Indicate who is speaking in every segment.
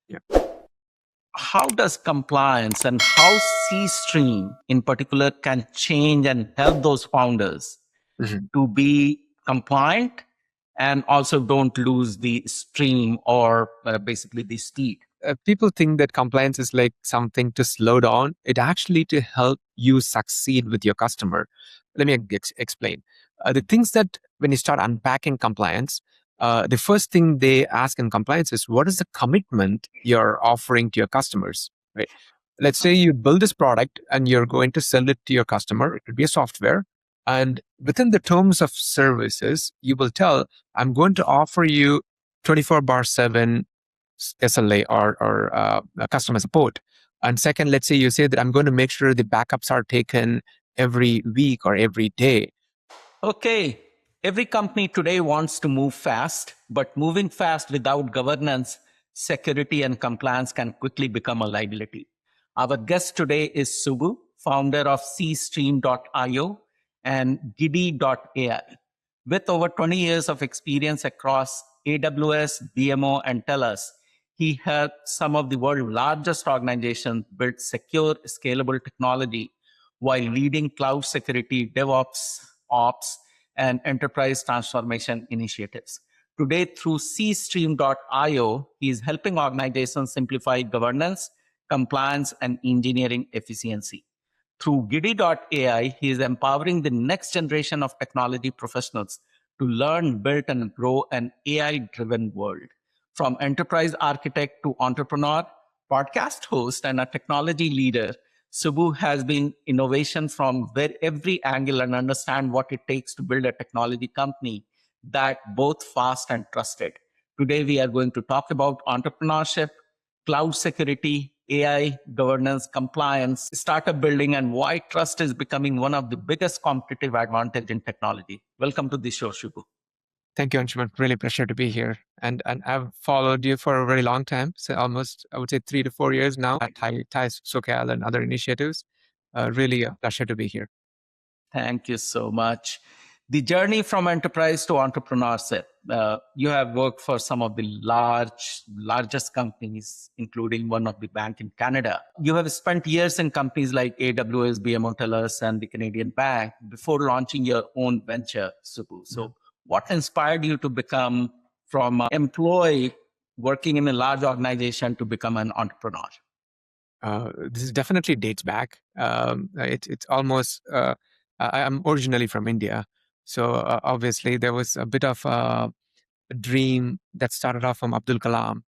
Speaker 1: Yeah.
Speaker 2: How does compliance and how C Stream in particular can change and help those founders
Speaker 1: Mhm.
Speaker 2: to be compliant and also don't lose the stream or basically the steed?
Speaker 1: People think that compliance is like something to slow down. It actually to help you succeed with your customer. Let me explain. The things that when you start unpacking compliance, the first thing they ask in compliance is what is the commitment you're offering to your customers, right? Let's say you build this product and you're going to sell it to your customer. It will be a software. And within the terms of services, you will tell, I'm going to offer you 24 bar 7 SLA or customer support. And second, let's say you say that I'm going to make sure the backups are taken every week or every day.
Speaker 2: Okay, every company today wants to move fast, but moving fast without governance, security, and compliance can quickly become a liability. Our guest today is Subbu, founder of CStream.io and Gidy.ai. With over 20 years of experience across AWS, BMO, and TELUS, he helped some of the world's largest organizations build secure, scalable technology while leading cloud security, DevOps, Ops, and enterprise transformation initiatives. Today, through CStream.io, he is helping organizations simplify governance, compliance, and engineering efficiency. Through Gidy.ai, he is empowering the next generation of technology professionals to learn, build, and grow an AI driven world. From enterprise architect to entrepreneur, podcast host, and a technology leader, Subbu has been innovation from where every angle and understand what it takes to build a technology company that both fast and trusted. Today, we are going to talk about entrepreneurship, cloud security, AI, governance, compliance, startup building, and why trust is becoming one of the biggest competitive advantage in technology. Welcome to the show, Subbu.
Speaker 1: Thank you, Anshuman. Really pleasure to be here. And I've followed you for a very long time. So almost, I would say 3 to 4 years now at Thai SoCal and other initiatives. Really a pleasure to be here.
Speaker 2: Thank you so much. The journey from enterprise to entrepreneurship. You have worked for some of the largest companies, including one of the bank in Canada. You have spent years in companies like AWS, BMO TELUS, and the Canadian Bank before launching your own venture, Subbu. So, what inspired you to become from an employee working in a large organization to become an entrepreneur?
Speaker 1: This definitely dates back. It's almost. I'm originally from India, so obviously there was a bit of a dream that started off from Abdul Kalam.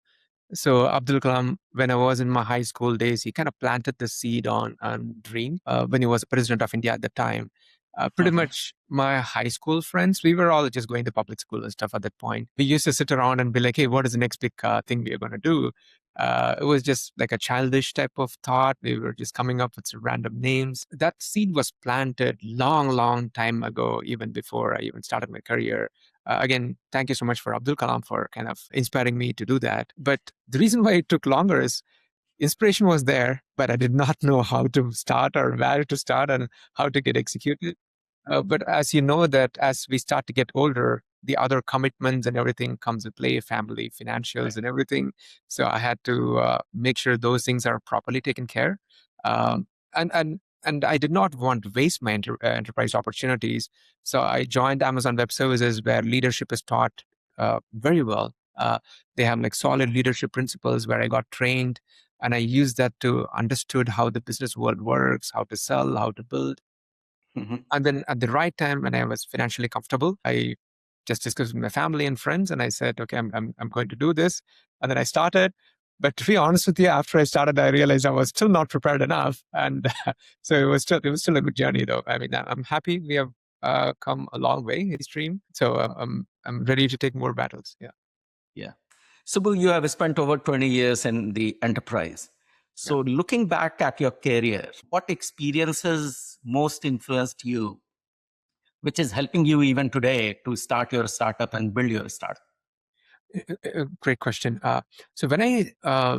Speaker 1: So Abdul Kalam, when I was in my high school days, he kind of planted the seed on dream when he was president of India at the time. Pretty
Speaker 2: Mhm.
Speaker 1: much my high school friends, we were all just going to public school and stuff at that point. We used to sit around and be like, hey, what is the next big thing we are going to do? It was just like a childish type of thought. We were just coming up with some random names. That seed was planted long time ago, even before I even started my career. Again, thank you so much for Abdul Kalam for kind of inspiring me to do that. But the reason why it took longer is inspiration was there, but I did not know how to start or where to start and how to get executed. But as you know, that as we start to get older, the other commitments and everything comes to play, family, financials, and everything. So I had to make sure those things are properly taken care. Um, and I did not want to waste my enterprise opportunities. So I joined Amazon Web Services, where leadership is taught very well. They have like solid leadership principles where I got trained, and I used that to understood how the business world works, how to sell, how to build.
Speaker 2: Mhm.
Speaker 1: And then at the right time, when I was financially comfortable, I just discussed with my family and friends, and I said, "Okay, I'm going to do this." And then I started. But to be honest with you, after I started, I realized I was still not prepared enough, and so it was still a good journey, though. I mean, I'm happy we have come a long way in this stream. So I'm ready to take more battles. Yeah,
Speaker 2: Yeah. Subbu, you have spent over 20 years in the enterprise.
Speaker 1: yeah.
Speaker 2: So, looking back at your career, what experiences most influenced you, which is helping you even today to start your startup and build your startup?
Speaker 1: Great question. So when I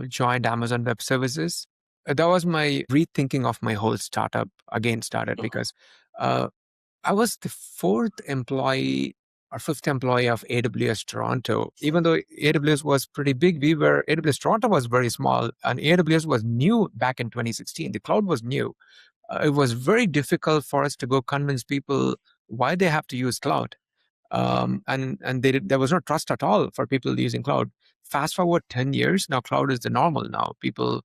Speaker 1: joined Amazon Web Services, that was my rethinking of my whole startup again started because uh, I was the fourth employee or fifth employee of AWS Toronto. Even though AWS was pretty big, AWS Toronto was very small, and AWS was new back in 2016. The cloud was new. It was very difficult for us to go convince people why they have to use cloud. There was no trust at all for people using cloud. Fast forward 10 years, now cloud is the normal now. People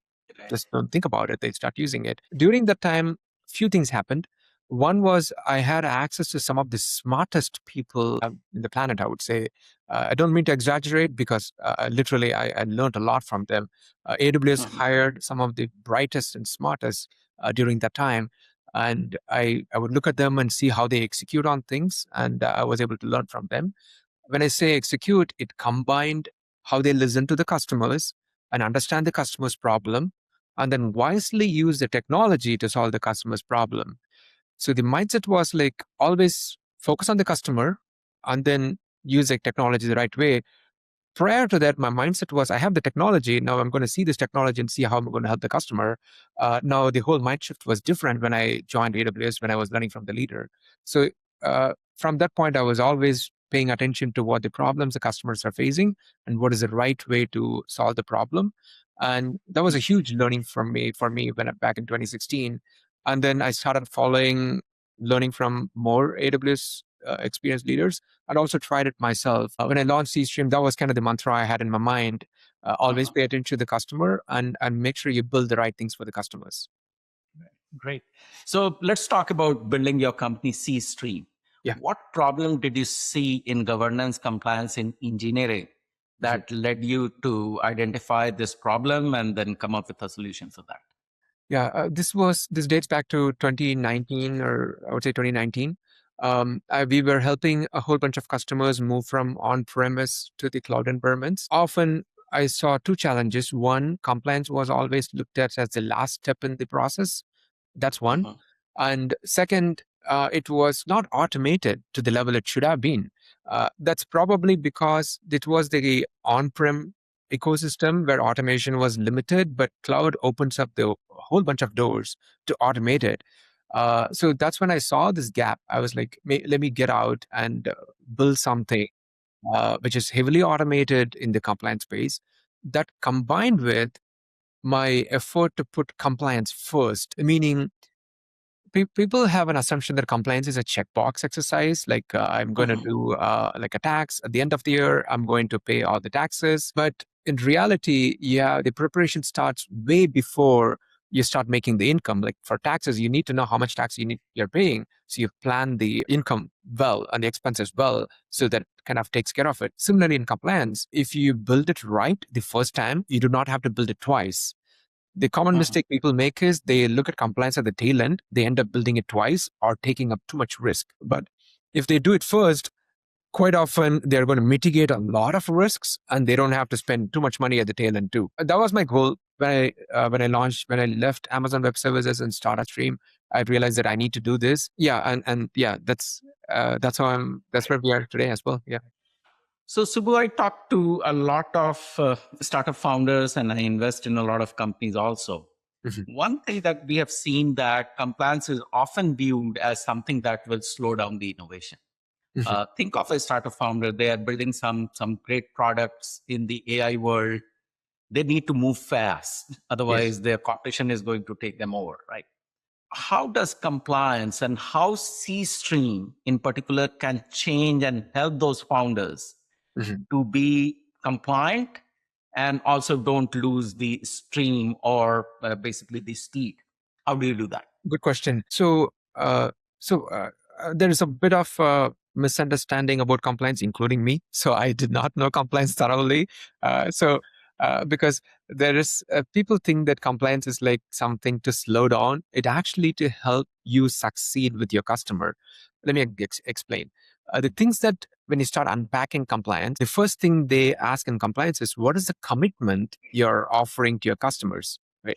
Speaker 1: just don't think about it. They start using it. During that time, few things happened. One was I had access to some of the smartest people in the planet, I would say. I don't mean to exaggerate because literally I learned a lot from them. AWS hired some of the brightest and smartest during that time. And I would look at them and see how they execute on things. And I was able to learn from them. When I say execute, it combined how they listen to the customers and understand the customer's problem, and then wisely use the technology to solve the customer's problem. So the mindset was like always focus on the customer and then use the technology the right way. Prior to that, my mindset was I have the technology. Now I'm going to see this technology and see how I'm going to help the customer. Now the whole mind shift was different when I joined AWS, when I was learning from the leader. So from that point, I was always paying attention to what the problems the customers are facing and what is the right way to solve the problem. And that was a huge learning for me when back in 2016. And then I started learning from more AWS experienced leaders. I'd also tried it myself. When I launched C-Stream, that was kind of the mantra I had in my mind. Always pay attention to the customer and make sure you build the right things for the customers.
Speaker 2: Great. So let's talk about building your company C-Stream.
Speaker 1: Yeah.
Speaker 2: What problem did you see in governance, compliance, in engineering that led you to identify this problem and then come up with a solution for that?
Speaker 1: Yeah, this dates back to 2019, or I would say 2019. We were helping a whole bunch of customers move from on-premise to the cloud environments. Often, I saw two challenges. One, compliance was always looked at as the last step in the process. That's one. And second, it was not automated to the level it should have been. That's probably because it was the on-prem ecosystem where automation was limited, but cloud opens up the whole bunch of doors to automate it. So that's when I saw this gap. I was like, let me get out and build something which is heavily automated in the compliance space, that combined with my effort to put compliance first, meaning people have an assumption that compliance is a checkbox exercise. Like I'm going to do like a tax at the end of the year, I'm going to pay all the taxes. But in reality, yeah, the preparation starts way before you start making the income. Like for taxes, you need to know how much tax you're paying. So you plan the income well and the expenses well, so that kind of takes care of it. Similarly, in compliance, if you build it right the first time, you do not have to build it twice. The common mistake people make is they look at compliance at the tail end, they end up building it twice or taking up too much risk. But if they do it first, quite often they're going to mitigate a lot of risks and they don't have to spend too much money at the tail end too. That was my goal when I left Amazon Web Services and started Stream. I realized that I need to do this. Yeah, and yeah, that's that's where we are today as well. Yeah.
Speaker 2: So, Subbu, I talk to a lot of startup founders and I invest in a lot of companies also. One thing that we have seen that compliance is often viewed as something that will slow down the innovation. Think of a startup founder, they are building some great products in the AI world. They need to move fast. Otherwise, their competition is going to take them over, right? How does compliance and how C-Stream in particular can change and help those founders to be compliant and also don't lose the stream or basically the steed? How do you do that?
Speaker 1: Good question. So, there is a bit of misunderstanding about compliance, including me. So I did not know compliance thoroughly. Because there is people think that compliance is like something to slow down. It actually to help you succeed with your customer. Let me explain. The things that when you start unpacking compliance, the first thing they ask in compliance is what is the commitment you're offering to your customers, right?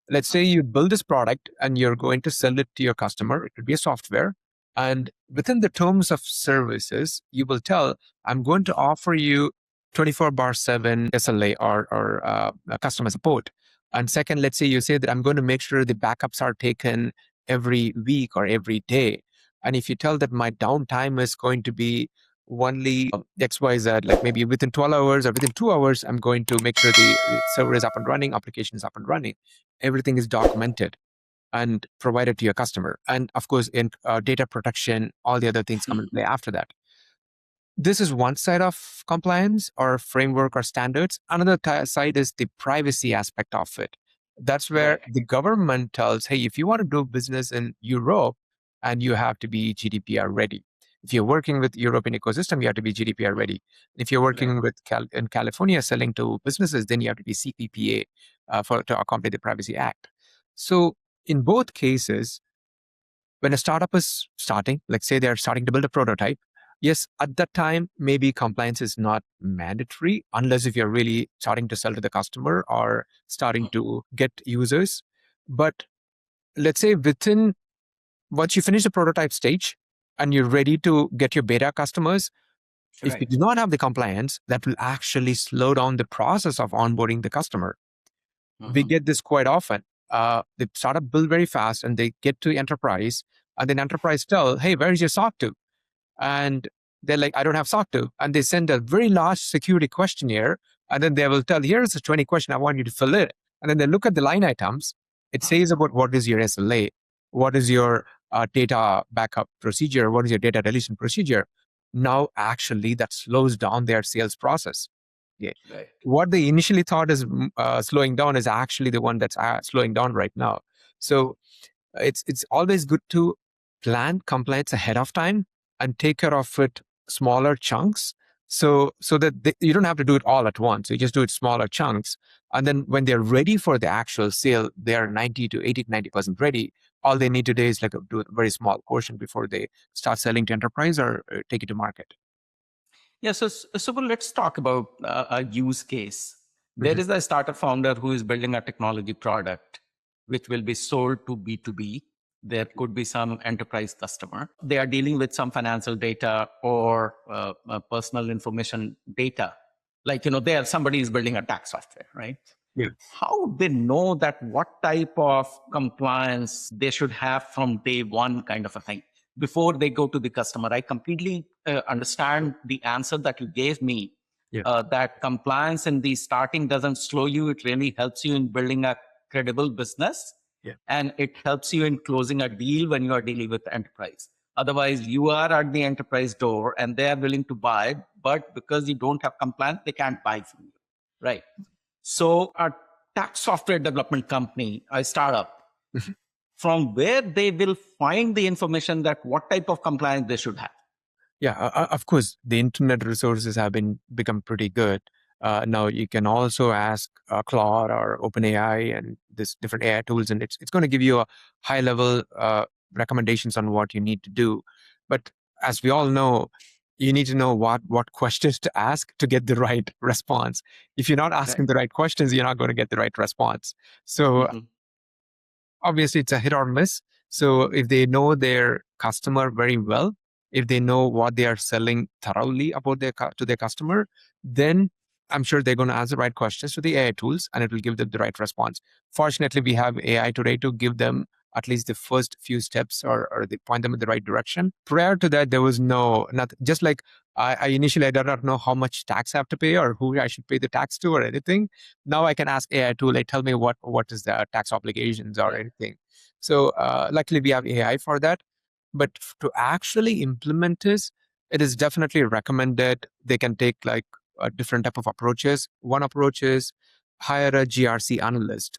Speaker 1: Let's say you build this product and you're going to sell it to your customer. It could be a software. And within the terms of services, you will tell, I'm going to offer you 24/7 SLA or customer support. And second, let's say you say that I'm going to make sure the backups are taken every week or every day. And if you tell that my downtime is going to be only XYZ, like maybe within 12 hours or within 2 hours, I'm going to make sure the server is up and running, application is up and running. Everything is documented and provided to your customer. And of course, in data protection, all the other things come into play after that. This is one side of compliance or framework or standards. Another side is the privacy aspect of it. That's where
Speaker 2: Right.
Speaker 1: the government tells, hey, if you want to do business in Europe, and you have to be GDPR ready. If you're working with European ecosystem, you have to be GDPR ready. If you're working
Speaker 2: Right.
Speaker 1: with in California selling to businesses, then you have to be CPPA to accompany the Privacy Act. So in both cases, when a startup is starting, like say they're starting to build a prototype, yes, at that time, maybe compliance is not mandatory unless if you're really starting to sell to the customer or starting to get users. But let's say within once you finish the prototype stage and you're ready to get your beta customers, if you
Speaker 2: Right.
Speaker 1: do not have the compliance, that will actually slow down the process of onboarding the customer. We
Speaker 2: Mhm.
Speaker 1: get this quite often. The startup build very fast and they get to enterprise, and then enterprise tell, hey, where is your SOC 2? And they're like, I don't have SOC 2. And they send a very large security questionnaire, and then they will tell, here's a 20 question, I want you to fill it. And then they look at the line items. It says about what is your SLA, what is your data backup procedure, what is your data deletion procedure. Now, actually, that slows down their sales process. Yeah.
Speaker 2: Right.
Speaker 1: What they initially thought is slowing down is actually the one that's slowing down right now. So it's always good to plan compliance ahead of time and take care of it smaller chunks, so that you don't have to do it all at once. You just do it smaller chunks, and then when they're ready for the actual sale, they are 90 to 80 to 90% ready. All they need to do is like do a very small portion before they start selling to enterprise or take it to market.
Speaker 2: Yeah. So well, let's talk about a use case. There
Speaker 1: Mhm.
Speaker 2: is a startup founder who is building a technology product which will be sold to B2B. There could be some enterprise customer. They are dealing with some financial data or personal information data. Like, there somebody is building a tax software, right?
Speaker 1: Yeah.
Speaker 2: How they know that what type of compliance they should have from day one, kind of a thing, before they go to the customer? I completely understand the answer that you gave me,
Speaker 1: Yeah.
Speaker 2: that compliance in the starting doesn't slow you. It really helps you in building a credible business,
Speaker 1: Yeah.
Speaker 2: and it helps you in closing a deal when you are dealing with enterprise. Otherwise, you are at the enterprise door and they are willing to buy, but because you don't have compliance, they can't buy from you. Right. So a tax software development company, a startup, from where they will find the information that what type of compliance they should have.
Speaker 1: Yeah, of course, the internet resources have become pretty good. Now you can also ask Claude or OpenAI and this different AI tools, and it's going to give you a high level recommendations on what you need to do. But as we all know, you need to know what questions to ask to get the right response. If you're not
Speaker 2: Right.
Speaker 1: asking the right questions, you're not going to get the right response. So
Speaker 2: Mhm.
Speaker 1: obviously it's a hit or miss. So if they know their customer very well, if they know what they are selling thoroughly about to their customer, then I'm sure they're going to answer the right questions to the AI tools and it will give them the right response. Fortunately, we have AI today to give them at least the first few steps, or they point them in the right direction. Prior to that, there was nothing. Just like I initially, I did not know how much tax I have to pay or who I should pay the tax to or anything. Now I can ask AI tool, like, tell me what is the tax obligations or
Speaker 2: Right.
Speaker 1: anything. So luckily we have AI for that. But to actually implement this, it is definitely recommended. They can take like a different type of approaches. One approach is hire a GRC analyst.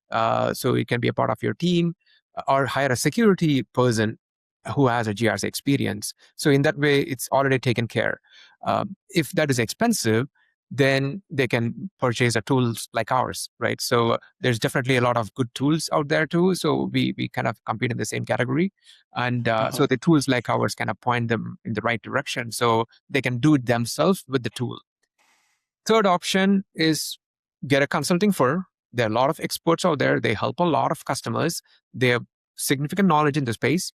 Speaker 1: So it can be a part of your team, or hire a security person who has a GRC experience. So in that way, it's already taken care. If that is expensive, then they can purchase a tools like ours, right? So there's definitely a lot of good tools out there too. So we kind of compete in the same category, and
Speaker 2: Uh-huh.
Speaker 1: so the tools like ours kind of point them in the right direction, so they can do it themselves with the tool. Third option is get a consulting firm. There are a lot of experts out there. They help a lot of customers. They have significant knowledge in the space,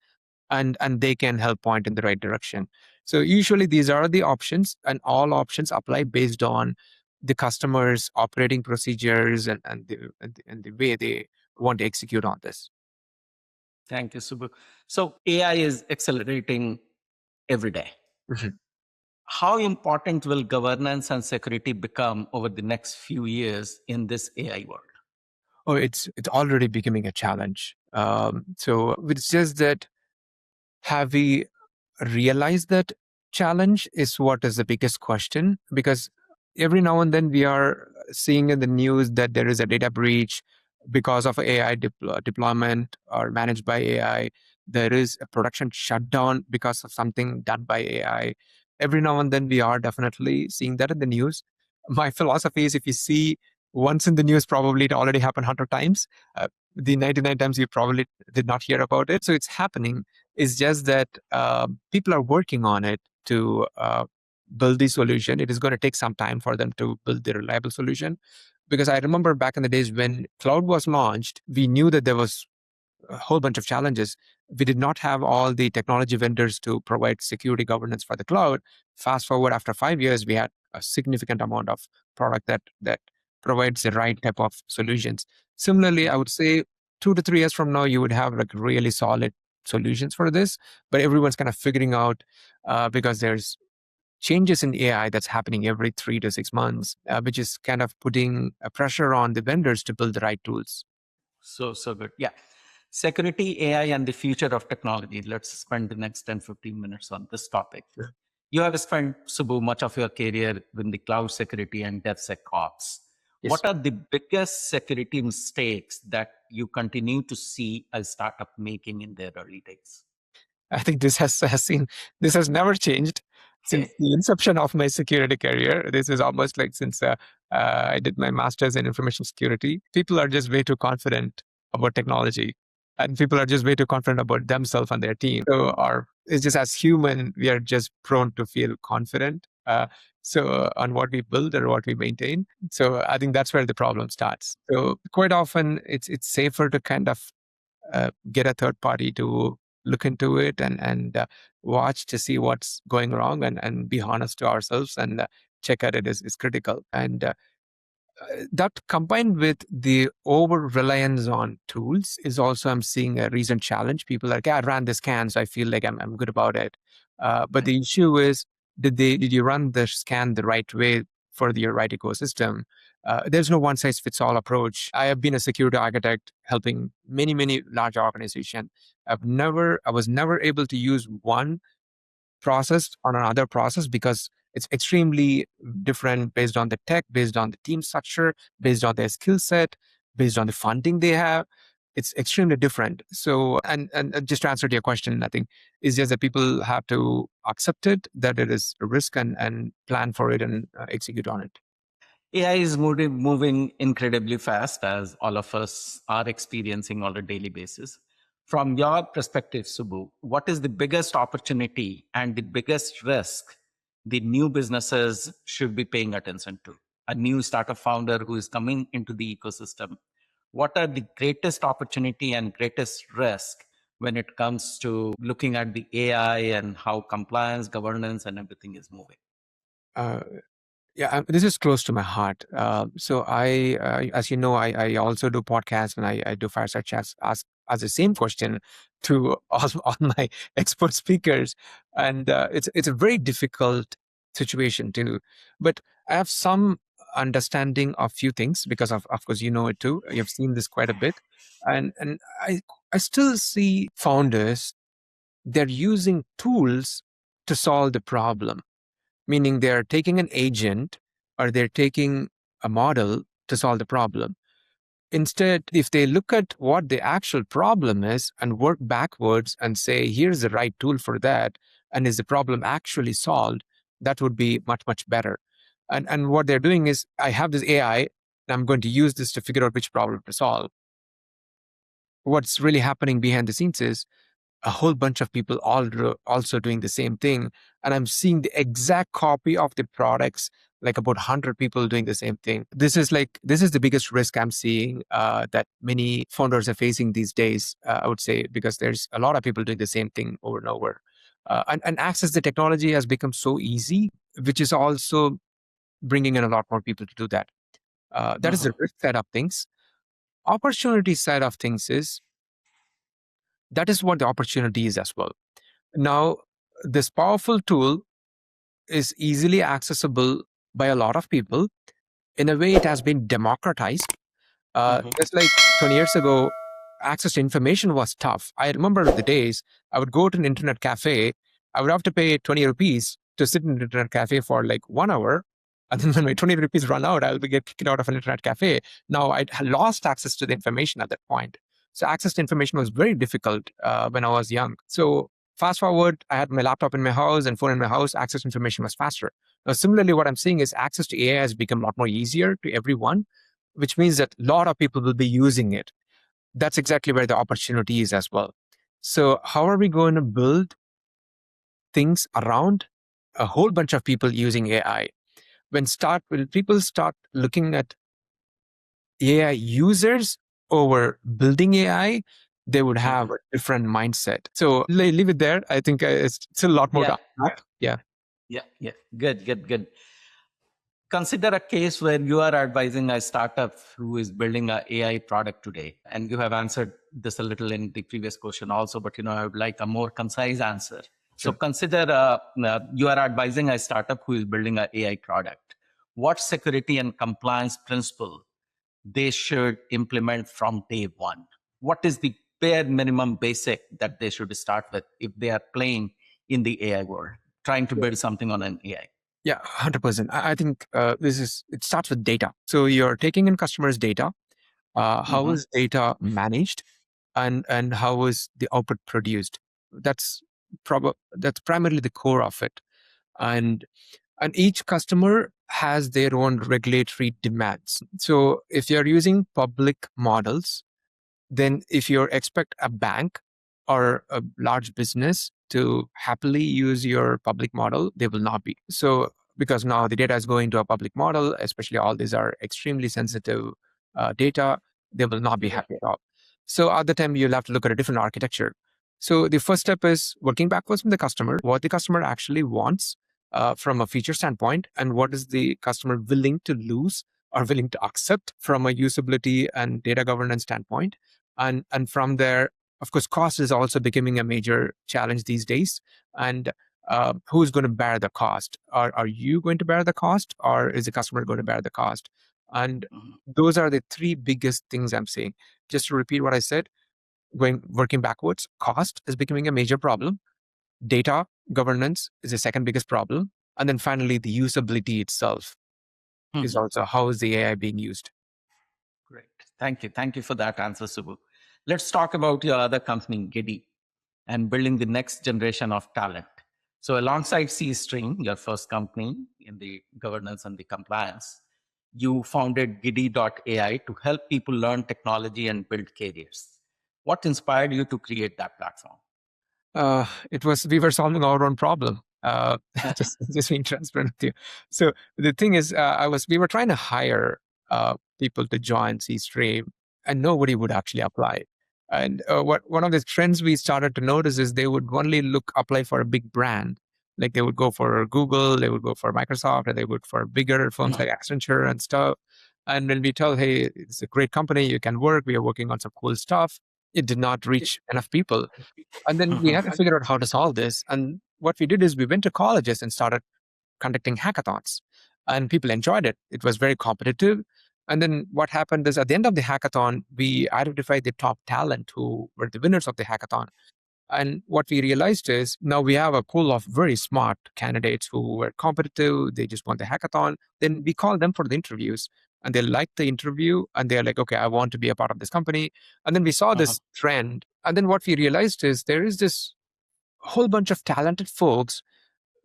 Speaker 1: and they can help point in the right direction. So usually these are the options, and all options apply based on the customer's operating procedures and the way they want to execute on this.
Speaker 2: Thank you, Subbu. So AI is accelerating every day.
Speaker 1: Mhm.
Speaker 2: How important will governance and security become over the next few years in this AI world?
Speaker 1: Oh, it's already becoming a challenge. So it's just that, have we realized that challenge is what is the biggest question, because every now and then we are seeing in the news that there is a data breach because of AI deployment or managed by AI. There is a production shutdown because of something done by AI. Every now and then we are definitely seeing that in the news. My philosophy is, if you see once in the news, probably it already happened 100 times. The 99 times you probably did not hear about it. So it's happening. It's just that people are working on it to build the solution. It is going to take some time for them to build the reliable solution. Because I remember back in the days when cloud was launched, we knew that there was a whole bunch of challenges. We did not have all the technology vendors to provide security governance for the cloud. Fast forward, after 5 years, we had a significant amount of product that provides the right type of solutions. Similarly, I would say 2 to 3 years from now, you would have like really solid solutions for this. But everyone's kind of figuring out, because there's changes in AI that's happening every 3 to 6 months, which is kind of putting a pressure on the vendors to build the right tools.
Speaker 2: So good. Yeah. Security, AI, and the future of technology. Let's spend the next 10, 15 minutes on this topic.
Speaker 1: Sure.
Speaker 2: You have spent, Subbu, much of your career in the cloud security and DevSecOps.
Speaker 1: Yes.
Speaker 2: What are the biggest security mistakes that you continue to see a startup making in their early days?
Speaker 1: I think this has never changed since
Speaker 2: Okay.
Speaker 1: the inception of my security career. This is almost like since I did my master's in information security. People are just way too confident about technology, and people are just way too confident about themselves and their team. So, it's just, as human, we are just prone to feel confident. On what we build or what we maintain. So I think that's where the problem starts. So quite often, it's safer to kind of get a third party to look into it and watch to see what's going wrong, and be honest to ourselves, and check at it is critical. And that, combined with the over reliance on tools, is also, I'm seeing, a recent challenge. People are like, "Yeah, I ran the scan, so I feel like I'm good about it." But the issue is, did you run the scan the right way for your right ecosystem? There's no one size fits all approach. I have been a security architect helping many large organizations. I was never able to use one process on another process, because it's extremely different based on the tech, based on the team structure, based on their skill set, based on the funding they have. It's extremely different. So, and just to answer to your question, I think it's just that people have to accept it, that it is a risk, and plan for it, and execute on it.
Speaker 2: AI is moving incredibly fast, as all of us are experiencing on a daily basis. From your perspective, Subbu, what is the biggest opportunity and the biggest risk the new businesses should be paying attention to? A new startup founder who is coming into the ecosystem, what are the greatest opportunity and greatest risk when it comes to looking at the AI and how compliance, governance, and everything is moving?
Speaker 1: Uh, Yeah, this is close to my heart. As you know, I also do podcasts, and I do fireside chats, ask the same question to all my expert speakers, and it's a very difficult situation to. But I have some understanding of few things, because of course you know it too. You've seen this quite a bit, and I still see founders, they're using tools to solve the problem, meaning they're taking an agent, or they're taking a model to solve the problem. Instead, if they look at what the actual problem is and work backwards and say, here's the right tool for that, and is the problem actually solved, that would be much better. And what they're doing is, I have this AI, and I'm going to use this to figure out which problem to solve. What's really happening behind the scenes is a whole bunch of people also doing the same thing, and I'm seeing the exact copy of the products, like about 100 people doing the same thing. This is the biggest risk I'm seeing, that many founders are facing these days, I would say, because there's a lot of people doing the same thing over and over. And access the technology has become so easy, which is also bringing in a lot more people to do that. That is the
Speaker 2: Uh-huh.
Speaker 1: risk side of things. Opportunity side of things is, that is what the opportunity is as well. Now, this powerful tool is easily accessible by a lot of people. In a way, it has been democratized.
Speaker 2: Mhm.
Speaker 1: Just like 20 years ago, access to information was tough. I remember the days I would go to an internet cafe. I would have to pay 20 rupees to sit in an internet cafe for like 1 hour. And then when my 20 rupees run out, I'll get kicked out of an internet cafe. Now I lost access to the information at that point. So access to information was very difficult when I was young. So fast forward, I had my laptop in my house and phone in my house. Access to information was faster. Now, similarly, what I'm seeing is access to AI has become a lot more easier to everyone, which means that a lot of people will be using it. That's exactly where the opportunity is as well. So how are we going to build things around a whole bunch of people using AI? When people start looking at AI users over building AI, they would have
Speaker 2: Mhm.
Speaker 1: a different mindset. So leave it there. I think it's still a lot more to
Speaker 2: Yeah.
Speaker 1: unpack. Yeah.
Speaker 2: Yeah. Yeah. Good. Good. Good. Consider a case where you are advising a startup who is building an AI product today, and you have answered this a little in the previous question also, but I would like a more concise answer. So
Speaker 1: Sure.
Speaker 2: consider you are advising a startup who is building an AI product. What security and compliance principle they should implement from day one? What is the bare minimum basic that they should start with if they are playing in the AI world, trying to build something on an AI?
Speaker 1: Yeah, 100%. I think it starts with data. So you're taking in customers' data. How
Speaker 2: Mhm.
Speaker 1: is data managed, and how is the output produced? That's primarily the core of it. And each customer has their own regulatory demands. So if you're using public models, then if you expect a bank or a large business to happily use your public model, they will not be. So because now the data is going to a public model, especially all these are extremely sensitive data, they will not be
Speaker 2: Yeah.
Speaker 1: happy at all. So at the time, you'll have to look at a different architecture. So the first step is working backwards from the customer, what the customer actually wants from a feature standpoint, and what is the customer willing to lose or willing to accept from a usability and data governance standpoint. And from there, of course, cost is also becoming a major challenge these days. And who's going to bear the cost? Are you going to bear the cost, or is the customer going to bear the cost? And
Speaker 2: Mhm.
Speaker 1: those are the three biggest things I'm saying. Just to repeat what I said, working backwards, cost is becoming a major problem. Data governance is the second biggest problem. And then finally, the usability itself is
Speaker 2: Mhm.
Speaker 1: also how is the AI being used?
Speaker 2: Great. Thank you. Thank you for that answer, Subbu. Let's talk about your other company, Giddy, and building the next generation of talent. So, alongside C Stream, your first company in the governance and the compliance, you founded Gidy.ai to help people learn technology and build careers. What inspired you to create that platform?
Speaker 1: It was we were solving our own problem. Just being transparent with you. So the thing is, we were trying to hire people to join C Stream, and nobody would actually apply. And what one of the trends we started to notice is they would only apply for a big brand, like they would go for Google, they would go for Microsoft, and they would for bigger firms
Speaker 2: Mhm.
Speaker 1: like Accenture and stuff. And when we tell, hey, it's a great company, you can work, we are working on some cool stuff, it did not reach enough people. And then we had to figure out how to solve this. And what we did is we went to colleges and started conducting hackathons. And people enjoyed it. It was very competitive. And then what happened is at the end of the hackathon, we identified the top talent who were the winners of the hackathon. And what we realized is now we have a pool of very smart candidates who were competitive. They just won the hackathon. Then we call them for the interviews, and they like the interview and they're like, okay, I want to be a part of this company. And then we saw
Speaker 2: Mhm.
Speaker 1: this trend. And then what we realized is there is this whole bunch of talented folks.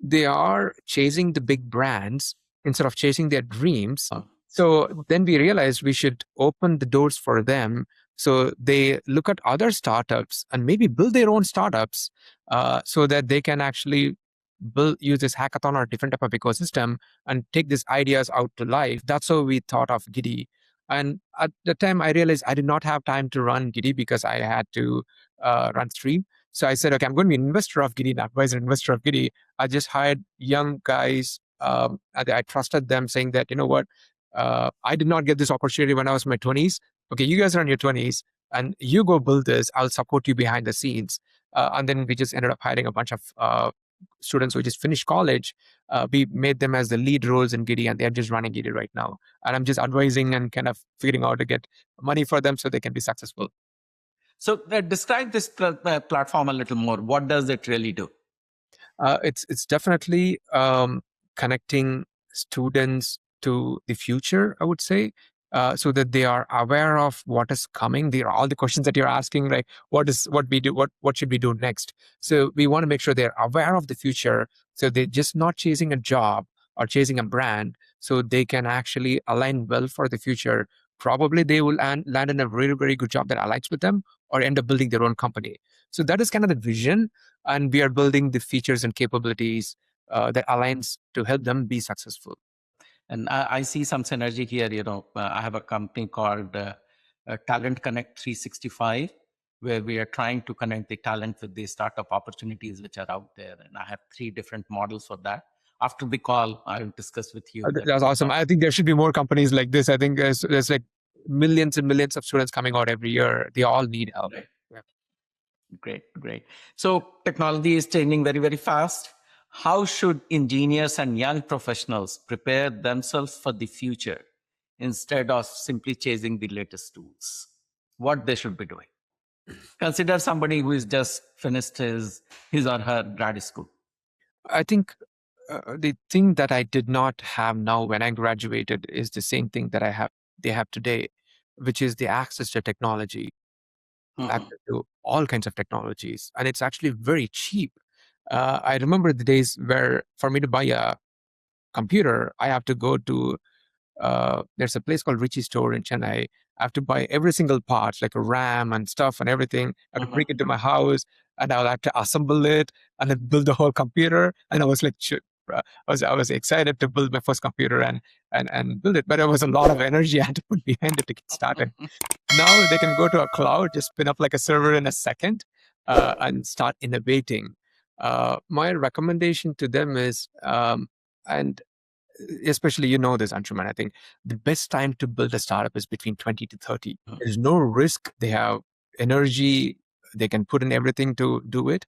Speaker 1: They are chasing the big brands instead of chasing their dreams. So then we realized we should open the doors for them, so they look at other startups and maybe build their own startups, so that they can actually use this hackathon or different type of ecosystem and take these ideas out to life. That's how we thought of Giddy. And at the time, I realized I did not have time to run Giddy because I had to run Stream. So I said, okay, I'm going to be an investor of Giddy, an advisor investor of Giddy. I just hired young guys. And I trusted them, saying that, you know what, I did not get this opportunity when I was in my 20s. Okay, you guys are in your 20s, and you go build this. I'll support you behind the scenes. And then we just ended up hiring a bunch of students who just finished college. We made them as the lead roles in Gidy, and they're just running Gidy right now. And I'm just advising and kind of figuring out to get money for them so they can be successful.
Speaker 2: So describe this platform a little more. What does it really do?
Speaker 1: It's definitely connecting students to the future, I would say, so that they are aware of what is coming. There are all the questions that you're asking, like what we do, what should we do next. So we want to make sure they're aware of the future, so they're just not chasing a job or chasing a brand, so they can actually align well for the future. Probably they will land in a very, very good job that aligns with them, or end up building their own company. So that is kind of the vision, and we are building the features and capabilities that aligns to help them be successful.
Speaker 2: And I see some synergy here. I have a company called Talent Connect 365, where we are trying to connect the talent with the startup opportunities which are out there. And I have 3 different models for that. After the call, I'll discuss with you.
Speaker 1: That's awesome. I think there should be more companies like this. I think there's like millions and millions of students coming out every year. They all need help.
Speaker 2: Right.
Speaker 1: Yeah.
Speaker 2: Great. So technology is changing very, very fast. How should engineers and young professionals prepare themselves for the future instead of simply chasing the latest tools? What they should be doing? Consider somebody who is just finished his or her grad school.
Speaker 1: I think the thing that I did not have now when I graduated is the same thing that they have today, which is the access to technology,
Speaker 2: Mhm.
Speaker 1: access to all kinds of technologies, and it's actually very cheap. I remember the days where for me to buy a computer, I have to go to there's a place called Richie Store in Chennai. I have to buy every single part, like a RAM and stuff and everything. I have to bring it to my house, and I'll have to assemble it and then build the whole computer. And I was like, I was excited to build my first computer and build it, but it was a lot of energy I had to put behind it to get started. Now they can go to a cloud, just spin up like a server in a second, and start innovating. My recommendation to them is, and especially this, Anshuman, I think the best time to build a startup is between 20 to 30. There's no risk. They have energy. They can put in everything to do it.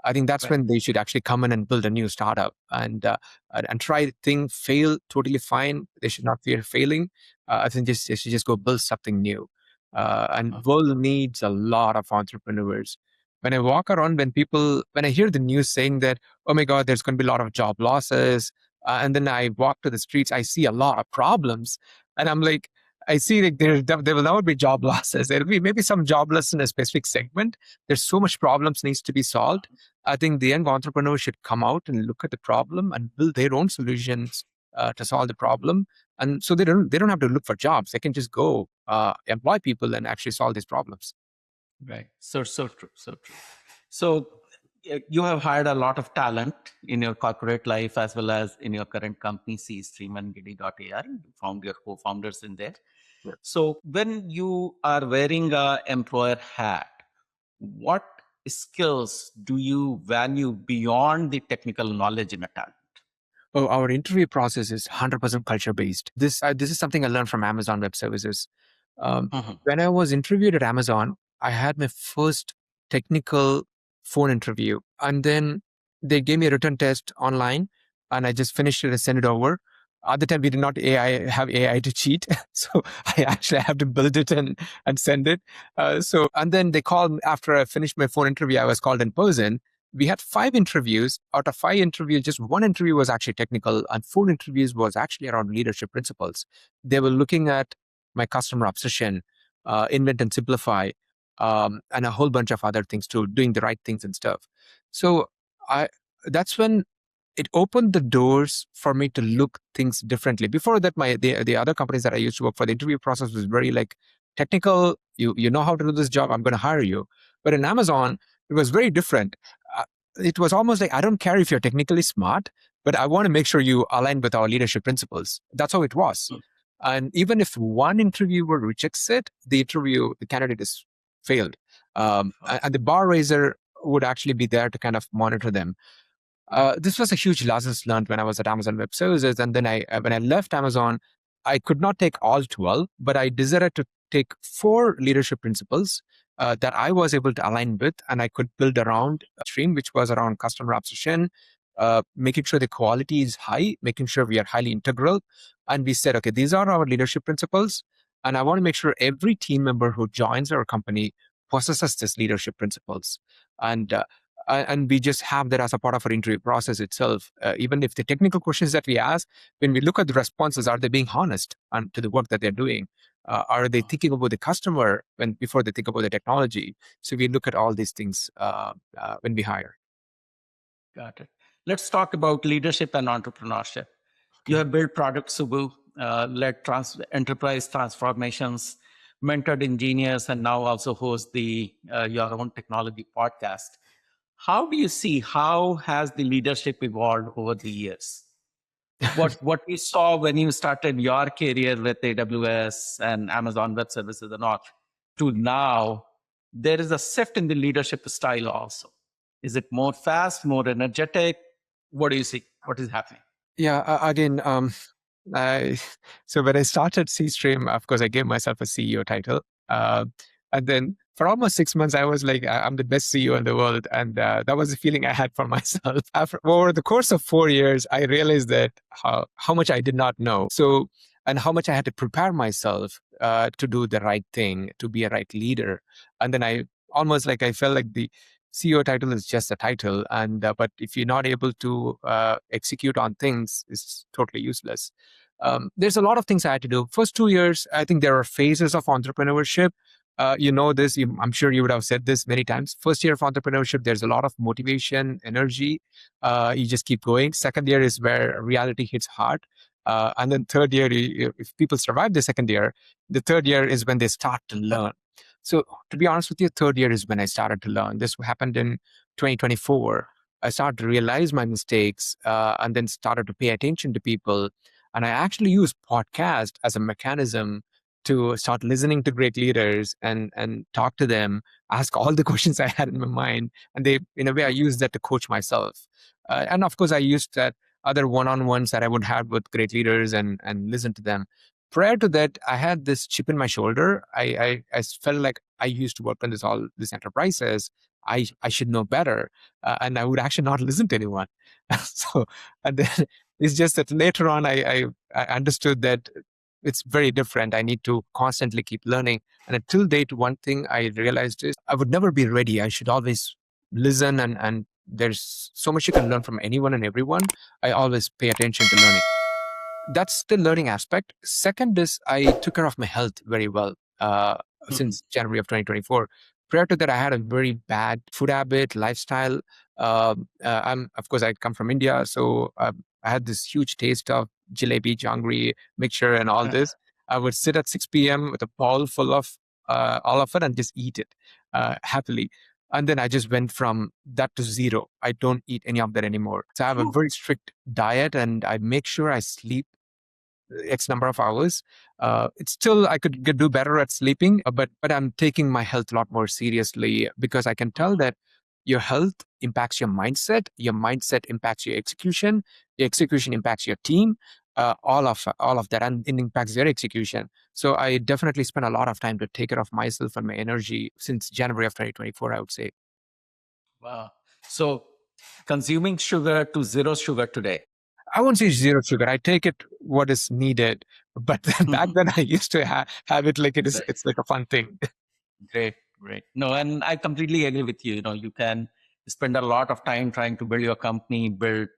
Speaker 1: I think that's
Speaker 2: Right.
Speaker 1: when they should actually come in and build a new startup and try things, fail totally fine. They should not fear failing. I think they should just go build something new. And world needs a lot of entrepreneurs. When I walk around, when I hear the news saying that, oh my God, there's going to be a lot of job losses, and then I walk to the streets, I see a lot of problems. And I'm like, I see like there will never be job losses. There'll be maybe some job loss in a specific segment. There's so much problems needs to be solved. I think the young entrepreneurs should come out and look at the problem and build their own solutions to solve the problem. And so they don't have to look for jobs. They can just go employ people and actually solve these problems.
Speaker 2: Right. So true. So true. So you have hired a lot of talent in your corporate life as well as in your current company, C-Stream and Gidy.ai. You found your co-founders in there.
Speaker 1: Yeah.
Speaker 2: So when you are wearing a employer hat, what skills do you value beyond the technical knowledge in a talent?
Speaker 1: Oh, our interview process is 100% culture based. This is something I learned from Amazon Web Services.
Speaker 2: Mhm.
Speaker 1: When I was interviewed at Amazon, I had my first technical phone interview, and then they gave me a written test online, and I just finished it and sent it over. At the time, we did not have AI to cheat, so I actually have to build it and send it. And then they called after I finished my phone interview. I was called in person. We had 5 interviews. Out of 5 interviews, just 1 interview was actually technical, and 4 interviews was actually around leadership principles. They were looking at my customer obsession, invent and simplify, and a whole bunch of other things too, doing the right things and stuff. So I that's when it opened the doors for me to look things differently. Before that, the other companies that I used to work for, the interview process was very like technical. You know how to do this job. I'm going to hire you. But in Amazon, it was very different. Uh, it was almost like, I don't care if you're technically smart, but I want to make sure you align with our leadership principles. That's how it was. And even if one interviewer rejects it, the candidate is failed. And the bar raiser would actually be there to kind of monitor them. This was a huge lessons learned when I was at Amazon Web Services. And then when I left Amazon, I could not take all 12, but I decided to take 4 leadership principles that I was able to align with, and I could build around a stream, which was around customer obsession, making sure the quality is high, making sure we are highly integral. And we said, okay, these are our leadership principles. And I want to make sure every team member who joins our company possesses these leadership principles. And and we just have that as a part of our interview process itself. Even if the technical questions that we ask, when we look at the responses, are they being honest to the work that they're doing? Are they thinking about the customer before they think about the technology? So we look at all these things when we hire.
Speaker 2: Got it. Let's talk about leadership and entrepreneurship. You have built product Subbu, led enterprise transformations, mentored engineers, and now also host the your own technology podcast. How do you see how has the leadership evolved over the years? What you saw when you started your career with AWS and Amazon Web Services and all to now, there is a shift in the leadership style also. Is it more fast, more energetic? What do you see? What is happening?
Speaker 1: Yeah, again, I, so when I started C-Stream, of course, I gave myself a CEO title. And then for almost 6 months, I was like, I'm the best CEO in the world. And that was the feeling I had for myself. Over the course of 4 years, I realized that how much I did not know. So, and how much I had to prepare myself to do the right thing, to be a right leader. And then I felt like the CEO title is just a title, and but if you're not able to execute on things, it's totally useless. There's a lot of things I had to do. First 2 years, I think there are phases of entrepreneurship. You know this. I'm sure you would have said this many times. First year of entrepreneurship, there's a lot of motivation, energy. You just keep going. Second year is where reality hits hard. And then third year, if people survive the second year, the third year is when they start to learn. So to be honest with you, third year is when I started to learn. This happened in 2024. I started to realize my mistakes and then started to pay attention to people. And I actually use podcast as a mechanism to start listening to great leaders and talk to them, ask all the questions I had in my mind. And they, in a way, I used that to coach myself. And of course, I used that other one-on-ones that I would have with great leaders and listen to them. Prior to that, I had this chip in my shoulder. I felt like I used to work on all these enterprises. I should know better, and I would actually not listen to anyone. So, and then it's just that later on, I understood that it's very different. I need to constantly keep learning. And until date, one thing I realized is I would never be ready. I should always listen, and there's so much you can learn from anyone and everyone. I always pay attention to learning. That's the learning aspect. Second is I took care of my health very well since January of 2024. Prior to that, I had a very bad food habit, lifestyle. Of course, I come from India, so I had this huge taste of jalebi, jangri, mixture, and all this. I would sit at 6 p.m. with a bowl full of all of it and just eat it happily. And then I just went from that to zero. I don't eat any of that anymore. So I have a very strict diet and I make sure I sleep X number of hours. It's still, I could do better at sleeping, but I'm taking my health a lot more seriously because I can tell that your health impacts your mindset impacts your execution impacts your team, all of that, and it impacts their execution. So I definitely spend a lot of time to take care of myself and my energy since January of 2024, I would say.
Speaker 2: Wow. So consuming sugar to zero sugar today.
Speaker 1: I won't say zero sugar. I take it what is needed. But back then I used to have it like it's like a fun thing.
Speaker 2: Great, great. No, and I completely agree with you. You know, you can spend a lot of time trying to build your company, build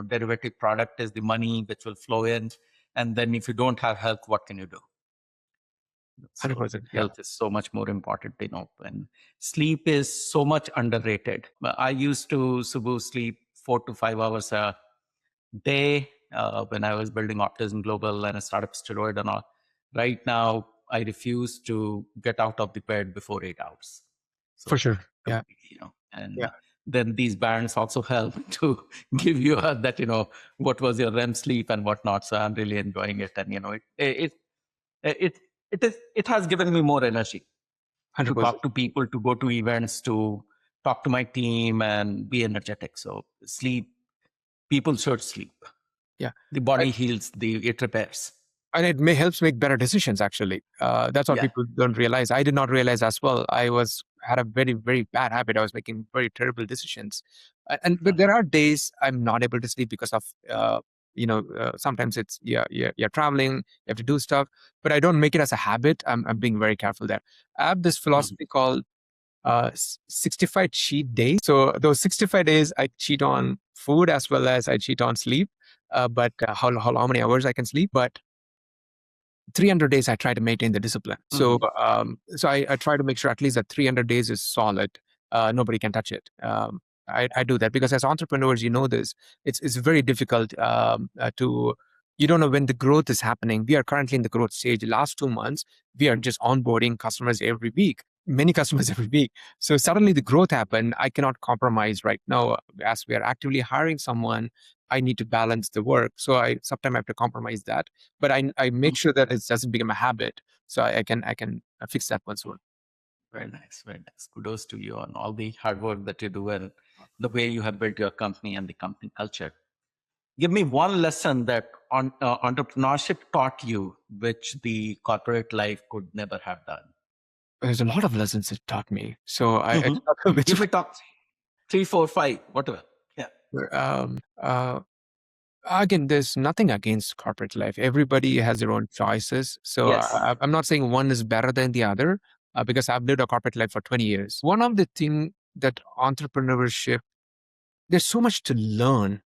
Speaker 2: derivative product is the money which will flow in. And then if you don't have health, what can you do? So
Speaker 1: 100%. Yeah.
Speaker 2: health is so much more important, and sleep is so much underrated. I used to, Subbu, sleep 4 to 5 hours a day when I was building Optism Global and a startup steroid and all. Right now, I refuse to get out of the bed before 8 hours. So,
Speaker 1: For sure. Yeah.
Speaker 2: And
Speaker 1: Yeah.
Speaker 2: then these bands also help to give you that, what was your REM sleep and whatnot. So I'm really enjoying it. And, it has given me more energy to
Speaker 1: 100%.
Speaker 2: talk to people, to go to events, to talk to my team and be energetic. So sleep, people should sleep.
Speaker 1: Yeah.
Speaker 2: The body heals, it repairs.
Speaker 1: And it helps make better decisions, actually. That's what people don't realize. I did not realize as well. I had a very, very bad habit. I was making very terrible decisions. But there are days I'm not able to sleep because of sometimes it's you're traveling, you have to do stuff, but I don't make it as a habit. I'm being very careful there. I have this philosophy called 65 cheat days. So those 65 days I cheat on food as well as I cheat on sleep. But how many hours I can sleep? But 300 days I try to maintain the discipline. So I try to make sure at least that 300 days is solid. Nobody can touch it. I do that because as entrepreneurs, you know this. It's very difficult to. You don't know when the growth is happening. We are currently in the growth stage. The last 2 months, we are just onboarding customers every week, many customers every week. So suddenly the growth happened. I cannot compromise right now. As we are actively hiring someone, I need to balance the work. So I sometimes have to compromise that, but I make sure that it doesn't become a habit. So I can fix that once more.
Speaker 2: Very nice, very nice. Kudos to you on all the hard work that you do and the way you have built your company and the company culture. Give me one lesson that entrepreneurship taught you, which the corporate life could never have done.
Speaker 1: There's a lot of lessons it taught me. So I don't know which
Speaker 2: Give me top 3, 4, 5, whatever. Yeah.
Speaker 1: Again, there's nothing against corporate life. Everybody has their own choices. So
Speaker 2: Yes.
Speaker 1: I'm not saying one is better than the other because I've lived a corporate life for 20 years. One of the things that entrepreneurship, there's so much to learn.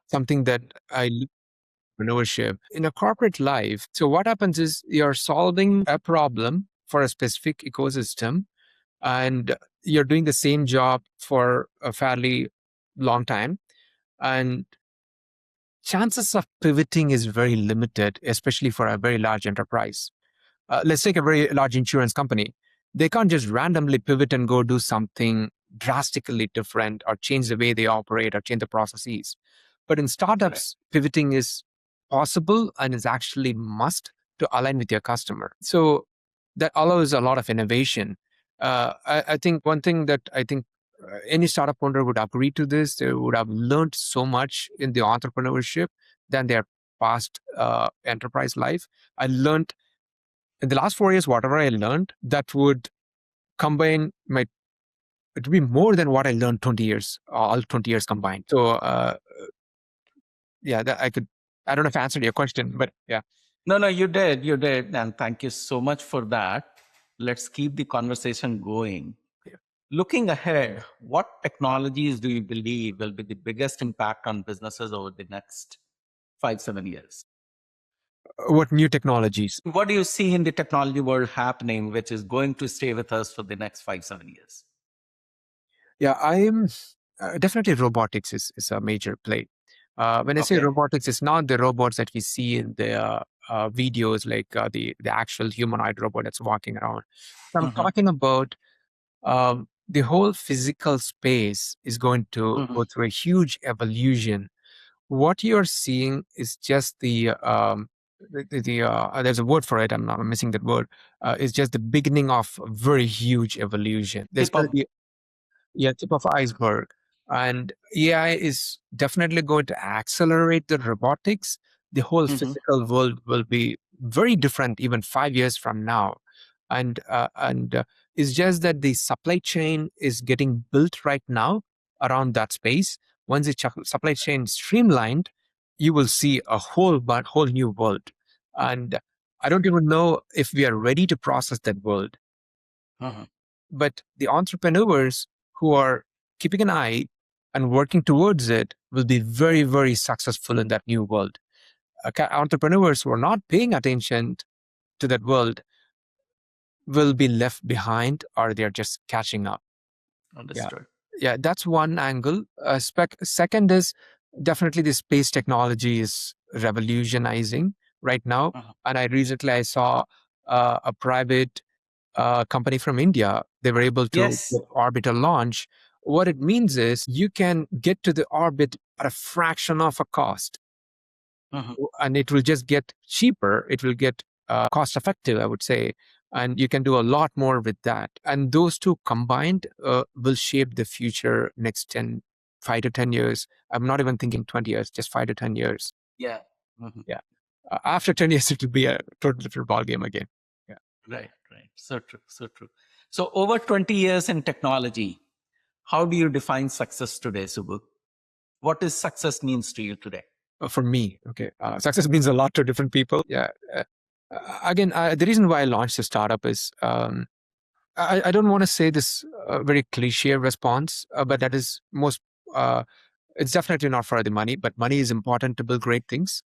Speaker 1: Something that I entrepreneurship in a corporate life. So what happens is you're solving a problem for a specific ecosystem and you're doing the same job for a fairly long time. And chances of pivoting is very limited, especially for a very large enterprise. Let's take a very large insurance company. They can't just randomly pivot and go do something drastically different or change the way they operate or change the processes. But in startups, pivoting is possible and is actually must to align with your customer. So that allows a lot of innovation. I think one thing that I think any startup owner would agree to this, they would have learned so much in the entrepreneurship than their past enterprise life. I learned in the last 4 years, whatever I learned, that would combine my, it would be more than what I learned 20 years, all 20 years combined. So, yeah, that I don't know if I answered your question, but yeah.
Speaker 2: No, you did. You did. And thank you so much for that. Let's keep the conversation going.
Speaker 1: Yeah.
Speaker 2: Looking ahead, what technologies do you believe will be the biggest impact on businesses over the next 5, 7 years?
Speaker 1: What new technologies?
Speaker 2: What do you see in the technology world happening, which is going to stay with us for the next 5, 7 years?
Speaker 1: Yeah, I'm definitely robotics is a major play. When I say robotics, it's not the robots that we see in the videos, like the actual humanoid robot that's walking around. I'm talking about the whole physical space is going to go through a huge evolution. What you're seeing is just there's a word for it. I'm missing that word. It's just the beginning of a very huge evolution. There's going to be tip of iceberg. And AI is definitely going to accelerate the robotics. The whole physical world will be very different even 5 years from now. And it's just that the supply chain is getting built right now around that space. Once the supply chain is streamlined, you will see a whole new world. And I don't even know if we are ready to process that world. But the entrepreneurs who are keeping an eye and working towards it will be very, very successful in that new world. Entrepreneurs who are not paying attention to that world will be left behind or they're just catching up.
Speaker 2: Understood.
Speaker 1: Yeah, that's one angle. Second is definitely the space technology is revolutionizing right now. And I saw a private company from India. They were able to get orbital launch. What it means is you can get to the orbit at a fraction of a cost, and it will just get cheaper. It will get cost effective, I would say, and you can do a lot more with that. And those two combined will shape the future next 5 to 10 years. I'm not even thinking 20 years, just 5 to 10 years.
Speaker 2: Yeah.
Speaker 1: Yeah. After 10 years, it will be a total different ballgame again. Yeah.
Speaker 2: Right. So true. So over 20 years in technology, How do you define success today, Subbu? What is success means to you today?
Speaker 1: For me, okay, success means a lot to different people. Yeah. Again, the reason why I launched the startup is I don't want to say this very cliche response, but that is most. It's definitely not for the money, but money is important to build great things.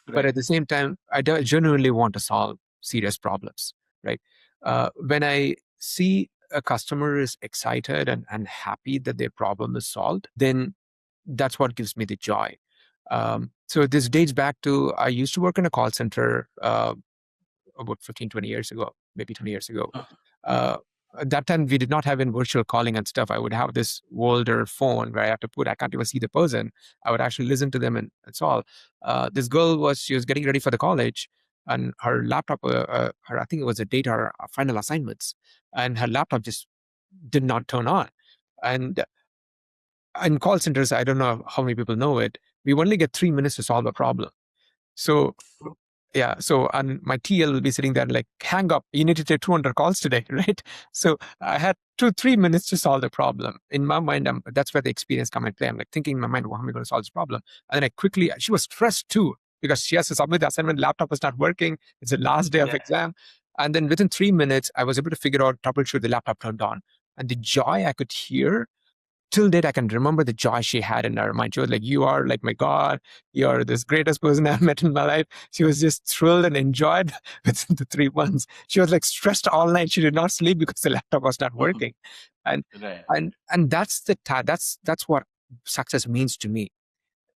Speaker 1: But
Speaker 2: Right.
Speaker 1: at the same time, I genuinely want to solve serious problems, right? When I see a customer is excited and happy that their problem is solved, then that's what gives me the joy. So this dates back to I used to work in a call center about 15, 20 years ago, maybe 20 years ago. Uh, at that time, we did not have in virtual calling and stuff. I would have this older phone where I can't even see the person. I would actually listen to them and that's all. This girl she was getting ready for the college and her laptop, I think it was a date or final assignments, and her laptop just did not turn on. And in call centers, I don't know how many people know it, we only get 3 minutes to solve a problem. So yeah, so and my TL will be sitting there like, hang up, you need to take 200 calls today, right? So I had 2 3 minutes to solve the problem. In my mind, that's where the experience come and play. I'm like thinking in my mind, well, how am I going to solve this problem? And then she was stressed too because she has to submit the assignment, laptop is not working, it's the last day of
Speaker 2: Yeah.
Speaker 1: exam. And then within 3 minutes, I was able to figure out, troubleshoot the laptop turned on. And the joy I could hear till date, I can remember the joy she had in her mind. She was like, "You are like my God. You're this greatest person I've met in my life." She was just thrilled and enjoyed within the 3 months. She was like stressed all night. She did not sleep because the laptop was not working. And
Speaker 2: Right.
Speaker 1: and that's that's what success means to me.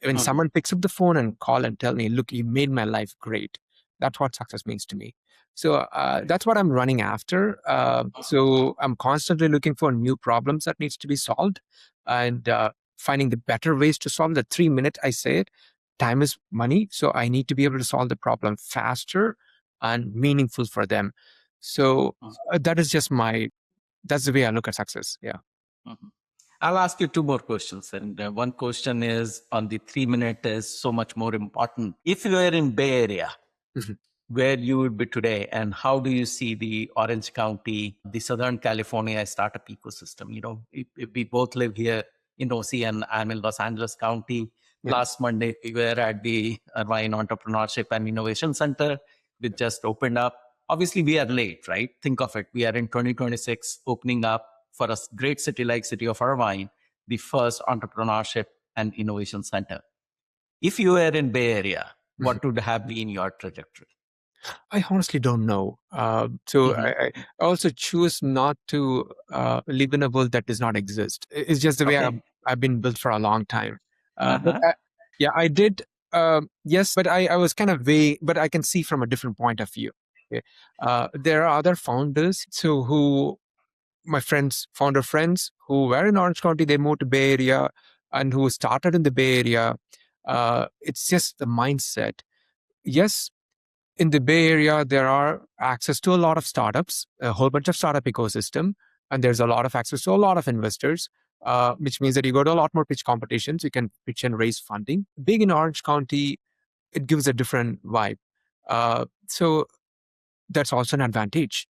Speaker 1: When
Speaker 2: Mhm.
Speaker 1: someone picks up the phone and call and tell me, "Look, you made my life great," that's what success means to me. So that's what I'm running after. So I'm constantly looking for new problems that needs to be solved, and finding the better ways to solve. The 3 minute I say it, time is money, so I need to be able to solve the problem faster and meaningful for them. So that is just that's the way I look at success. Yeah.
Speaker 2: Mhm. I'll ask you two more questions. And one question is on the 3 minute is so much more important. If you were in Bay Area,
Speaker 1: Mhm.
Speaker 2: where you would be today, and how do you see the Orange County, the Southern California startup ecosystem? If we both live here in OC and I'm in Los Angeles County.
Speaker 1: Yeah.
Speaker 2: Last Monday, we were at the Irvine Entrepreneurship and Innovation Center, which just opened up. Obviously, we are late, right? Think of it. We are in 2026 opening up for a great city like city of Irvine, the first entrepreneurship and innovation center. If you were in Bay Area,
Speaker 1: Mhm.
Speaker 2: what would have been your trajectory?
Speaker 1: I honestly don't know. So
Speaker 2: Mhm.
Speaker 1: I also choose not to live in a world that does not exist. It's just the way
Speaker 2: Okay.
Speaker 1: I've been built for a long time. But
Speaker 2: Uh-huh.
Speaker 1: yeah, I did. Yes, but I was kind of vague, but I can see from a different point of view. Okay. There are other founders who my friends, founder friends who were in Orange County, they moved to Bay Area and who started in the Bay Area. It's just the mindset. Yes, in the Bay Area, there are access to a lot of startups, a whole bunch of startup ecosystem, and there's a lot of access to a lot of investors, which means that you go to a lot more pitch competitions. You can pitch and raise funding. Being in Orange County, it gives a different vibe. So that's also an advantage.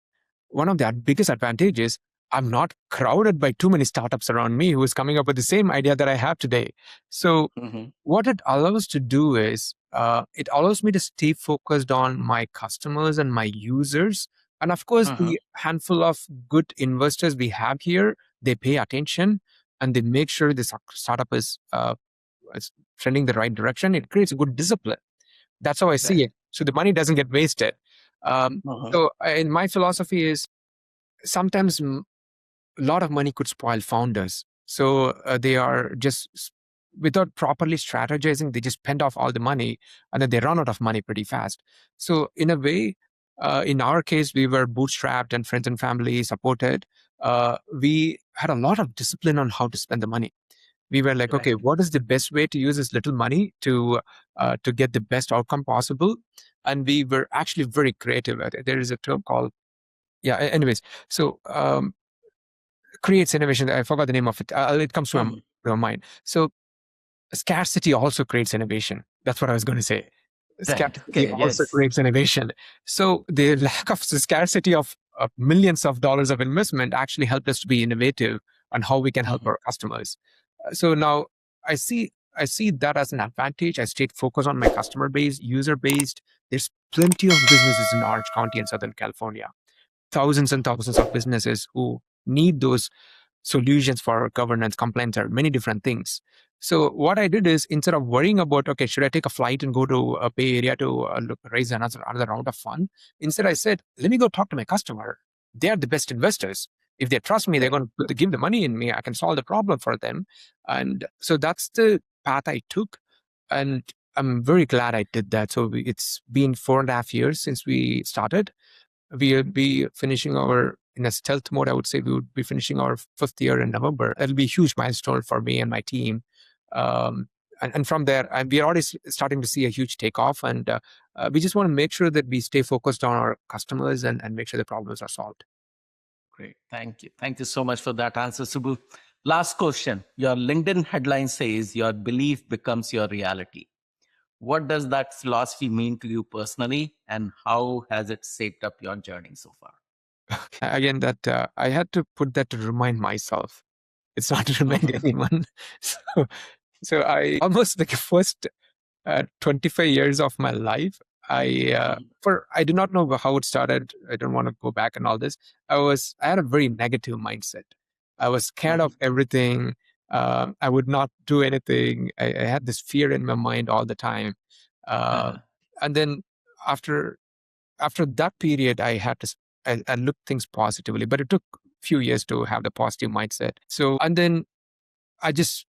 Speaker 1: One of the biggest advantages, I'm not crowded by too many startups around me who is coming up with the same idea that I have today. So
Speaker 2: Mhm.
Speaker 1: what it allows to do is it allows me to stay focused on my customers and my users. And of course,
Speaker 2: Uh-huh.
Speaker 1: the handful of good investors we have here, they pay attention and they make sure this startup is trending the right direction. It creates a good discipline. That's how I see
Speaker 2: Right.
Speaker 1: it. So the money doesn't get wasted.
Speaker 2: Uh-huh.
Speaker 1: So in my philosophy is sometimes a lot of money could spoil founders. So they are just without properly strategizing, they just spend off all the money and then they run out of money pretty fast. So in a way, in our case, we were bootstrapped and friends and family supported. We had a lot of discipline on how to spend the money. We were like, okay,
Speaker 2: Right.
Speaker 1: what is the best way to use this little money to get the best outcome possible? And we were actually very creative at it. There is a term called yeah. Anyways, so creates innovation. I forgot the name of it. It comes to
Speaker 2: Mhm.
Speaker 1: my mind. So scarcity also creates innovation. That's what I was going to say.
Speaker 2: Right.
Speaker 1: Scarcity
Speaker 2: Okay.
Speaker 1: also
Speaker 2: Yes.
Speaker 1: creates innovation. So the lack of the scarcity of millions of dollars of investment actually helped us to be innovative and how we can help
Speaker 2: Mhm.
Speaker 1: our customers. So now I see I see that as an advantage. I stayed focused on my customer base, user based. There's plenty of businesses in Orange County and Southern California, thousands and thousands of businesses who need those solutions for governance, compliance, or many different things. So what I did is, instead of worrying about, okay, should I take a flight and go to a Bay Area to raise another round of fund? Instead, I said, let me go talk to my customer. They are the best investors. If they trust me, they're
Speaker 2: Right.
Speaker 1: going to give the money in me. I can solve the problem for them. And so that's the path I took. And I'm very glad I did that. So it's been 4.5 years since we started. We'll be finishing our, in a stealth mode, I would say we would be finishing our 5th year in November. It'll be a huge milestone for me and my team. And from there, we're already starting to see a huge takeoff. And we just want to make sure that we stay focused on our customers and make sure the problems are solved.
Speaker 2: Great. Thank you. Thank you so much for that answer, Subbu. Last question. Your LinkedIn headline says your belief becomes your reality. What does that philosophy mean to you personally, and how has it shaped up your journey so far?
Speaker 1: Again, that I had to put that to remind myself. It's not to remind
Speaker 2: Mhm.
Speaker 1: anyone. So, so I almost like first 25 years of my life,
Speaker 2: Mhm.
Speaker 1: I do not know how it started. I don't want to go back and all this. I had a very negative mindset. I was scared
Speaker 2: Mhm.
Speaker 1: of everything. I would not do anything. I had this fear in my mind all the time. Uh,
Speaker 2: Uh-huh.
Speaker 1: and then after after that period, I had to I looked things positively, but it took a few years to have the positive mindset. So, and then I just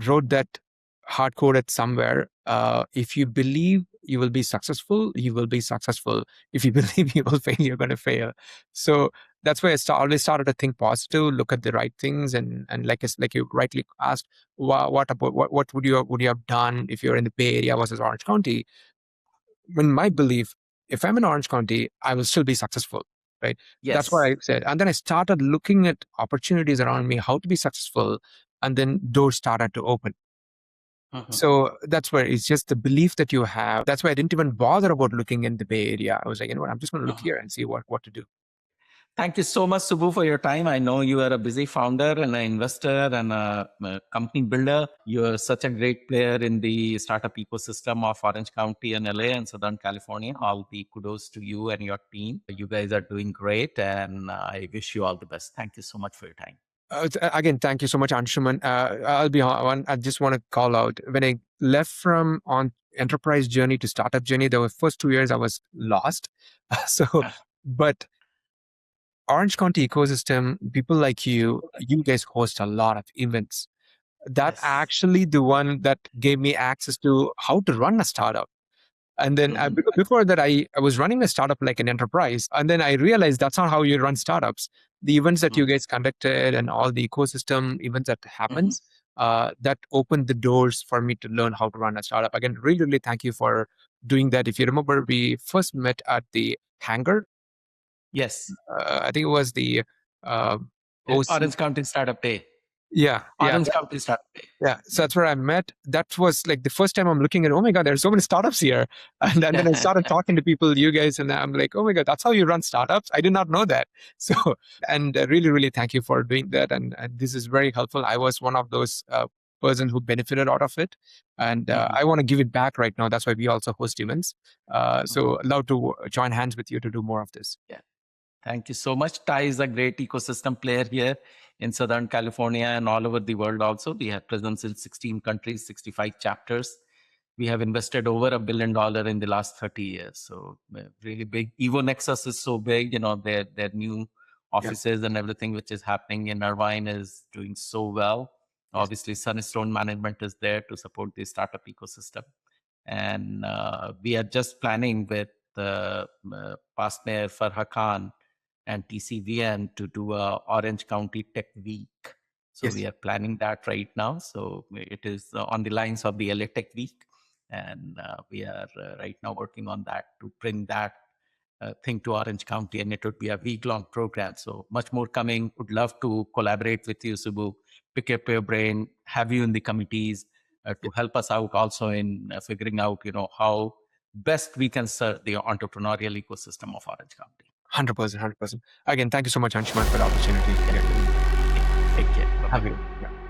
Speaker 1: wrote that hard coded somewhere. If you believe you will be successful, you will be successful. If you believe you will fail, you're going to fail. So that's why always started to think positive, look at the right things, and like you rightly asked, what about what would you have done if you're in the Bay Area versus Orange County? In my belief, if I'm in Orange County, I will still be successful, right? That's what
Speaker 2: Yes.
Speaker 1: I said. And then I started looking at opportunities around me, how to be successful, and then doors started to open.
Speaker 2: Mhm.
Speaker 1: So that's where it's just the belief that you have. That's why I didn't even bother about looking in the Bay Area. I was like, you know what, I'm just going to look
Speaker 2: Mhm.
Speaker 1: here and see what to do.
Speaker 2: Thank you so much, Subbu, for your time. I know you are a busy founder and an investor and a company builder. You're such a great player in the startup ecosystem of Orange County and LA and Southern California. All the kudos to you and your team. You guys are doing great, and I wish you all the best. Thank you so much for your time.
Speaker 1: Again, thank you so much, Anshuman. I'll be on. I just want to call out when I left from on enterprise journey to startup journey. The first 2 years I was lost. So,
Speaker 2: Ah,
Speaker 1: but Orange County ecosystem, people like you guys host a lot of events. That
Speaker 2: yes.
Speaker 1: actually the one that gave me access to how to run a startup. And then
Speaker 2: Mhm.
Speaker 1: before that, I was running a startup like an enterprise. And then I realized that's not how you run startups. The events that you
Speaker 2: Mhm.
Speaker 1: guys conducted and all the ecosystem events that
Speaker 2: Mhm.
Speaker 1: happens, that opened the doors for me to learn how to run a startup. Again, really, really thank you for doing that. If you remember, we first met at the hangar.
Speaker 2: Yes.
Speaker 1: I think it was the uh, OC.
Speaker 2: Orange County Startup Day.
Speaker 1: Yeah, yeah.
Speaker 2: Orange County Startup Day.
Speaker 1: Yeah, so that's where I met. That was like the first time I'm looking at, oh my God, there's so many startups here. And then I started talking to people, you guys, and I'm like, oh my God, that's how you run startups? I did not know that. So, and really, really thank you for doing that. And this is very helpful. I was one of those person who benefited out of it. And
Speaker 2: Mhm.
Speaker 1: I want to give it back right now. That's why we also host events.
Speaker 2: Mhm.
Speaker 1: So love to join hands with you to do more of this.
Speaker 2: Yeah. Thank you so much. TAI is a great ecosystem player here in Southern California and all over the world also. We have presence in 16 countries, 65 chapters. We have invested over $1 billion in the last 30 years. So really big. Evo Nexus is so big, their new
Speaker 1: Yeah.
Speaker 2: offices and everything which is happening in Irvine is doing so well.
Speaker 1: Yes.
Speaker 2: Obviously, Sunstone Management is there to support the startup ecosystem. And we are just planning with past Mayor Farha Khan and TCVN to do a Orange County Tech Week. So
Speaker 1: Yes.
Speaker 2: we are planning that right now. So it is on the lines of the LA Tech Week, and we are right now working on that to bring that thing to Orange County, and it would be a week-long program. So much more coming. Would love to collaborate with you, Subbu. Pick up your brain, have you in the committees to help us out also in figuring out, how best we can serve the entrepreneurial ecosystem of Orange County.
Speaker 1: 100%, 100%. Again, thank you so much, Anshuman, for the opportunity. Yeah.
Speaker 2: Take care. Bye.
Speaker 1: Have you? Yeah.